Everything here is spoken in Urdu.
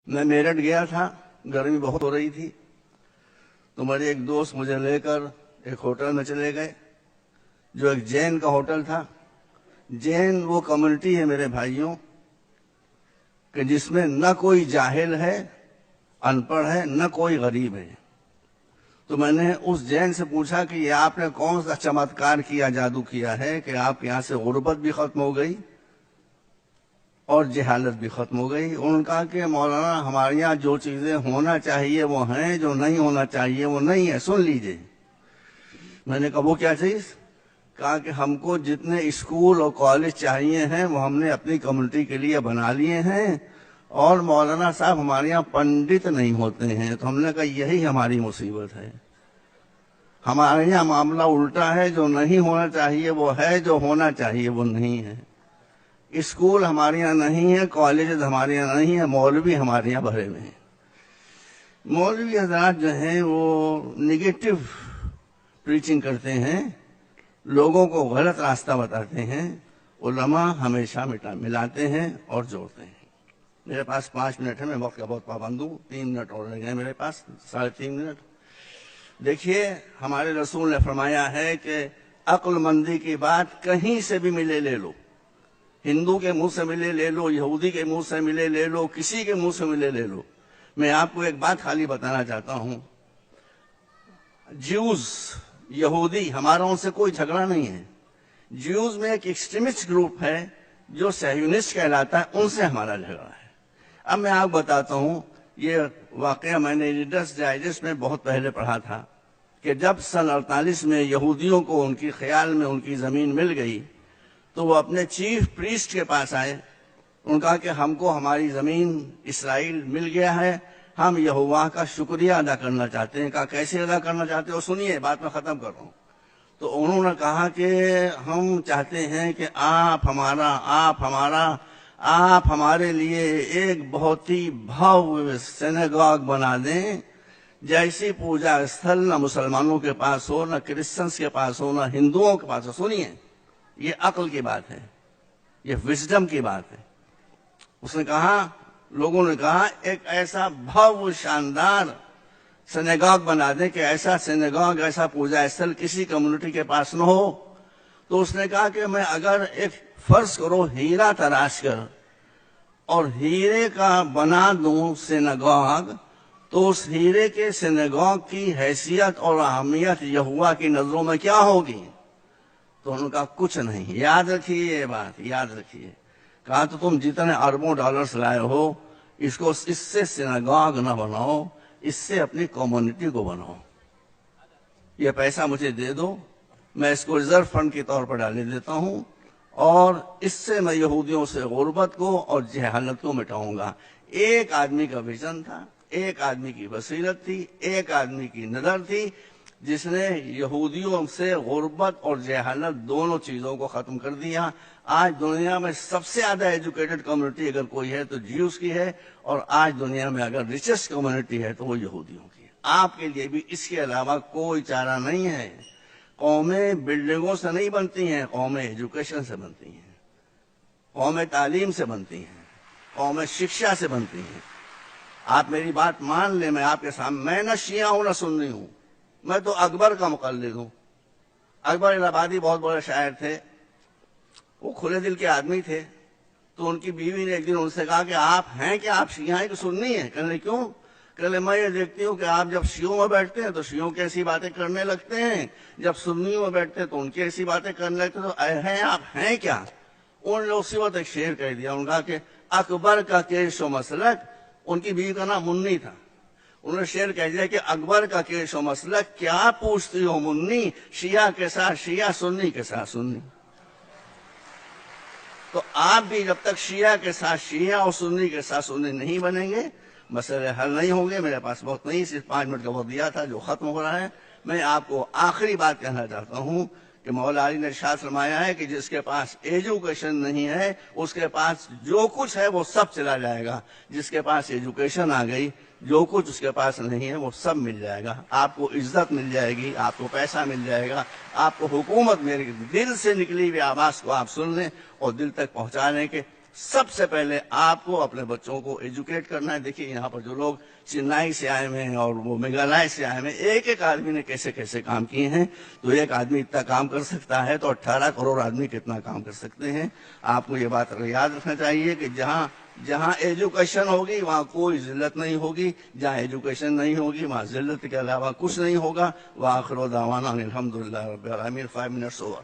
میں میرٹھ گیا تھا، گرمی بہت ہو رہی تھی، تو میرے ایک دوست مجھے لے کر ایک ہوٹل میں چلے گئے جو ایک جین کا ہوٹل تھا۔ جین وہ کمیونٹی ہے میرے بھائیوں کہ جس میں نہ کوئی جاہل ہے، ان پڑھ ہے، نہ کوئی غریب ہے۔ تو میں نے اس جین سے پوچھا کہ یہ آپ نے کون سا چمتکار کیا، جادو کیا ہے کہ آپ یہاں سے غربت بھی ختم ہو گئی اور جہالت بھی ختم ہو گئی؟ انہوں نے کہا کہ مولانا ہمارے یہاں جو چیزیں ہونا چاہیے وہ ہیں، جو نہیں ہونا چاہیے وہ نہیں ہے، سن لیجئے۔ میں نے کہا وہ کیا چیز؟ کہا کہ ہم کو جتنے اسکول اور کالج چاہیے ہیں وہ ہم نے اپنی کمیونٹی کے لیے بنا لیے ہیں، اور مولانا صاحب ہمارے یہاں پنڈت نہیں ہوتے ہیں۔ تو ہم نے کہا یہی ہماری مصیبت ہے، ہمارے یہاں معاملہ الٹا ہے، جو نہیں ہونا چاہیے وہ ہے، جو ہونا چاہیے وہ نہیں ہے۔ اسکول ہمارے یہاں نہیں ہے، کالجز ہمارے یہاں نہیں ہے، مولوی ہمارے یہاں بھرے ہوئے ہیں۔ مولوی حضرات جو ہیں وہ نگیٹو پریچنگ کرتے ہیں، لوگوں کو غلط راستہ بتاتے ہیں، علماء ہمیشہ ملاتے ہیں اور جوڑتے ہیں۔ میرے پاس 5 منٹ ہے، میں وقت کا بہت پابند ہوں، 3 منٹ اور رہ گئے میرے پاس، 3.5 منٹ۔ دیکھیے ہمارے رسول نے فرمایا ہے کہ عقل مندی کی بات کہیں سے بھی ملے لے لو، ہندو کے منہ سے ملے لے لو، یہودی کے منہ سے ملے لے لو، کسی کے منہ سے ملے لے لو۔ میں آپ کو ایک بات خالی بتانا چاہتا ہوں، جیوز یہودی ہمارا ان سے کوئی جھگڑا نہیں ہے۔ جیوز میں ایک ایکسٹریمسٹ گروپ ہے جو صہیونسٹ کہلاتا ہے، ان سے ہمارا جھگڑا ہے۔ اب میں آپ بتاتا ہوں، یہ واقعہ میں نے ریڈرز ڈائجسٹ میں بہت پہلے پڑھا تھا کہ جب سن 48 میں یہودیوں کو ان کی خیال میں ان کی زمین مل گئی تو وہ اپنے چیف پریسٹ کے پاس آئے، انہوں نے کہا کہ ہم کو ہماری زمین اسرائیل مل گیا ہے، ہم یہوہ کا شکریہ ادا کرنا چاہتے ہیں۔ کہا کیسے ادا کرنا چاہتے ہو؟ سنیے بات میں ختم کر رہا ہوں۔ تو انہوں نے کہا کہ ہم چاہتے ہیں کہ آپ ہمارے لیے ایک بہت ہی بھویہ سینیگاگ بنا دیں، جیسی پوجا استھل نہ مسلمانوں کے پاس ہو، نہ کرسچنس کے پاس ہو، نہ ہندوؤں کے پاس ہو۔ سنیے، یہ عقل کی بات ہے، یہ وزڈم کی بات ہے۔ اس نے کہا، لوگوں نے کہا ایک ایسا بھویہ شاندار سینیگاگ بنا دیں کہ ایسا سینیگاگ، ایسا پوجا استھل کسی کمیونٹی کے پاس نہ ہو۔ تو اس نے کہا کہ میں اگر ایک فرض کرو ہیرا تراش کر اور ہیرے کا بنا دوں سینیگاگ، تو اس ہیرے کے سینیگاگ کی حیثیت اور اہمیت یہوہ کی نظروں میں کیا ہوگی؟ تو انہوں نے کہا کچھ نہیں۔ یاد رکھیے یہ بات، یاد رکھیے۔ کہا تو تم جتنے اربوں ڈالرز لائے ہو، اس سے سینیگاگ نہ بناؤ، اس سے اپنی کمیونٹی کو بناؤ۔ یہ پیسہ مجھے دے دو، میں اس کو ریزرو فنڈ کے طور پر ڈالے دیتا ہوں، اور اس سے میں یہودیوں سے غربت کو اور جہالت کو مٹاؤں گا۔ ایک آدمی کا ویژن تھا، ایک آدمی کی بصیرت تھی، ایک آدمی کی نظر تھی، جس نے یہودیوں سے غربت اور جہالت دونوں چیزوں کو ختم کر دیا۔ آج دنیا میں سب سے زیادہ ایجوکیٹڈ کمیونٹی اگر کوئی ہے تو جیوز کی ہے، اور آج دنیا میں اگر ریچسٹ کمیونٹی ہے تو وہ یہودیوں کی ہے۔ آپ کے لیے بھی اس کے علاوہ کوئی چارہ نہیں ہے۔ قومیں بلڈنگوں سے نہیں بنتی ہیں، قومیں ایجوکیشن سے بنتی ہیں، قومیں تعلیم سے بنتی ہیں، قومیں شکشا سے بنتی ہیں۔ آپ میری بات مان لیں، میں آپ کے سامنے، میں نہ شیعہ ہوں نہ سنی ہوں، میں تو اکبر کا مقلد ہوں۔ اکبر الہ آبادی بہت بڑے شاعر تھے، وہ کھلے دل کے آدمی تھے۔ تو ان کی بیوی نے ایک دن ان سے کہا کہ آپ ہیں کہ آپ شیعہ ہیں کہ سنی ہیں؟ کہنے کیوں؟ کہنے میں یہ دیکھتی ہوں کہ آپ جب شیعوں میں بیٹھتے ہیں تو شیعوں کی ایسی باتیں کرنے لگتے ہیں، جب سنیوں میں بیٹھتے ہیں تو ان کی ایسی باتیں کرنے لگتے ہیں، تو ہیں آپ ہیں کیا؟ انہوں نے اسی وقت ایک شعر کہہ دیا، انہوں نے کہا کہ اکبر کا کیش و مسلک، ان کی بیوی کا نام منی تھا، انہوں نے شعر کہہ دیا کہ اکبر کا کیش و مسلک، کیا پوچھتی ہو منی، شیعہ کے ساتھ شیعہ، سنی کے ساتھ سنی۔ تو آپ بھی جب تک شیعہ کے ساتھ شیعہ اور سنی کے ساتھ سنی نہیں بنیں گے، مسئلے حل نہیں ہوں گے۔ میرے پاس بہت نہیں، صرف 5 منٹ کا وقت دیا تھا جو ختم ہو رہا ہے۔ میں آپ کو آخری بات کہنا چاہتا ہوں کہ مولا علی نے ارشاد فرمایا ہے کہ جس کے پاس ایجوکیشن نہیں ہے اس کے پاس جو کچھ ہے وہ سب چلا جائے گا، جس کے پاس ایجوکیشن آ گئی جو کچھ اس کے پاس نہیں ہے وہ سب مل جائے گا۔ آپ کو عزت مل جائے گی، آپ کو پیسہ مل جائے گا، آپ کو حکومت، میرے دل سے نکلی ہوئی آواز کو آپ سن لیں اور دل تک پہنچا لیں کہ سب سے پہلے آپ کو اپنے بچوں کو ایجوکیٹ کرنا ہے. دیکھیے یہاں پر جو لوگ چنئی سے آئے ہوئے ہیں اور وہ میگھالیہ سے آئے ہوئے ہیں، ایک ایک آدمی نے کیسے کیسے کام کیے ہیں. تو ایک آدمی اتنا کام کر سکتا ہے تو 18 کروڑ آدمی کتنا کام کر سکتے ہیں. آپ کو یہ بات یاد رکھنا چاہیے کہ جہاں ایجوکیشن ہوگی وہاں کوئی ذلت نہیں ہوگی، جہاں ایجوکیشن نہیں ہوگی وہاں ذلت کے علاوہ کچھ نہیں ہوگا. وآخر دعوانا الحمدللہ رب العالمین. 5 منٹس اوور.